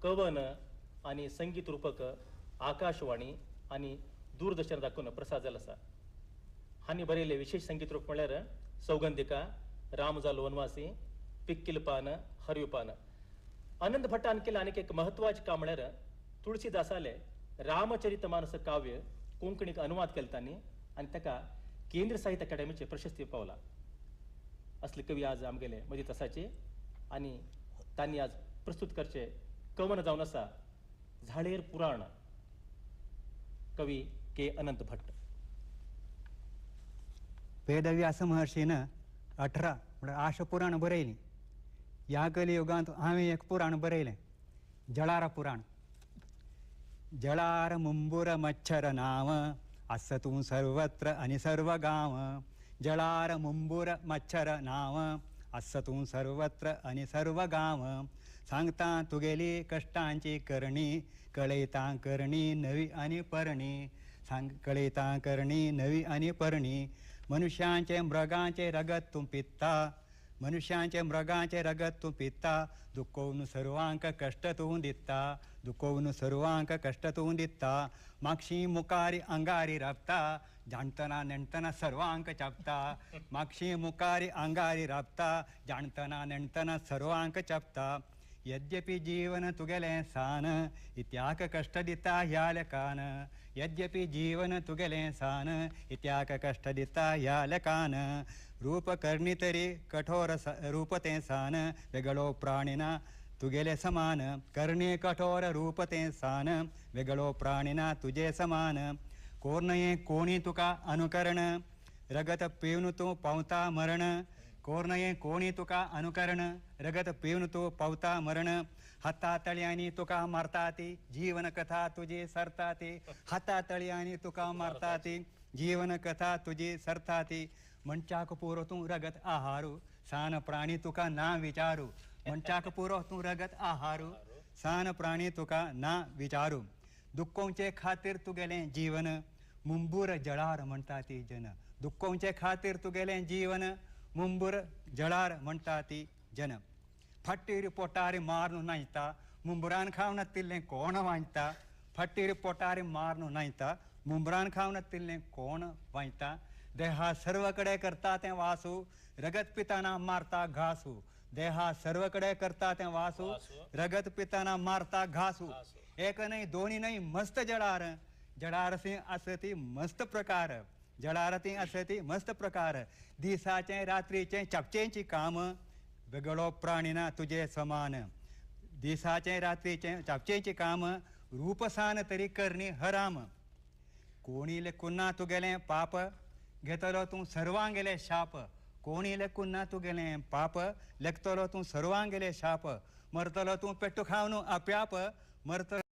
कवन आणि संगीत रूपक आकाशवाणी आणि दूरदर्शन दाखवून प्रसाद जाला आसा. हानी बरयले विशेष संगीत रूप म्हळ्यार सौगंधिका, राम जालो वनवासी, पिक्किल पान, हरवी पान. आनंद भट्टान केलं आनीक एक महत्वाचे काम म्हळ्यार तुळशीदासाले रामचरित मानस काव्य कोंकणीक अनुवाद केला तांणी आणि ताका केंद्र साहित्य अकादमीचे प्रशस्ती पावला. असले कवी आज आमगेले मदीत आसाचे आणि तांणी आज प्रस्तुत करचे कवन जावन आसा झाडेर पुराण. कवी के अनंत भट्ट. वेदव्यास महर्षीनं 18 म्हणजे 8 पुराण बरयलीं. ह्या कलियुगांत हांवें एक पुराण बरयलें, जळार पुराण. जळार मुंबूर मच्छर नाव, आस तूं सर्वत्र आणि सर्व गांव. जळार मुंबूर मच्छर नाव, आस तूं सर्वत्र आणि सर्व गांव. सांगता तुगेली कष्टांची करणी, कळयता करणी नवी आणि परणी. कळयता करणी नवी आणि परणी. मनुष्यांचे मृगांचे रगत तूं पित्ता, मनुष्यांचे मृगांचे रगत तूं पित्ता. दुखोवन सर्वांक कष्ट तूं दिता, दुखोवन सर्वांक कष्ट तूं दिता. मागशी मुखारी अंगारी राबता, जाणतना नेणतना सर्वांक चापता. मागशी मुखारी अंगारी राबता, जाणतना नेणतना सर्वांक चापता. यद्यपि जीवन तुगेलें सान, इत्याक कष्ट दिता ह्या लेकान. यद्यपि जीवन तुगेलें सान, इत्याक कष्ट दिता ह्या लेकान. रूप करणी तरी कठोर रूप तें सान, वेगळो प्राणिना तुगेले समान. करणी कठोर रूप तें सान, वेगळो प्राणिना तुजे समान. कोर्नये कोणी तुका अनुकरण, रगत पिवन तूं पावता मरण. कोर्नये कोणी तुका अनुकरण, रगत पिवन तूं पावता मरण. हातातळयांनी तुका मारता ती, जीवन कथा तुजी सरता ती. हातातळयांनी तुका मारता ती, जीवन कथा तुजी सरता ती. मनशाक पुरो तूं रगत आहारू, सान प्राणी तुका ना विचारू. मनशाक पुरो तूं रगत आहारू, सान प्राणी तुका ना विचारू. दुखोवचे खातीर तुगेलें जीवन, मुंबूर जळार म्हणटा ती जन. दुखोवचे खातीर तुगेलें जीवन, मुंबूर जळार म्हणटा ती जन. फट्टीर पोटार मारून नायता, मुंबरान खावन तिल्लें कोण वांयता. फट्टीर पोटार मारून नायता, मुंबरान खावन तिल्लें कोण वांयता. देहा सर्व कडे करता तें वासू, रगत पिताना मारता घासू. देहा सर्व कडे करता तें वासू, रगत पिताना मारता घासू. एक नाही दोन्ही नाही मस्त जळार, जळारसी असती मस्त प्रकार. जळारती असती मस्त प्रकार. दिसाचे रात्रीचे चापचेंची काम, वेगळो प्राणिना तुजे समान. दिसाचे रात्रीचे चापचेंची काम, रूपसान तरी करणी हराम. कोणी लेकुन्ना तुगेलें पाप, घेतलो तूं सर्वांगेले शाप. कोणी लेकुन्ना तुगेलें पाप, लेखतलो तूं सर्वांगेले शाप. मरतलो तूं पेट्टू खावन आप्याप, मरतलो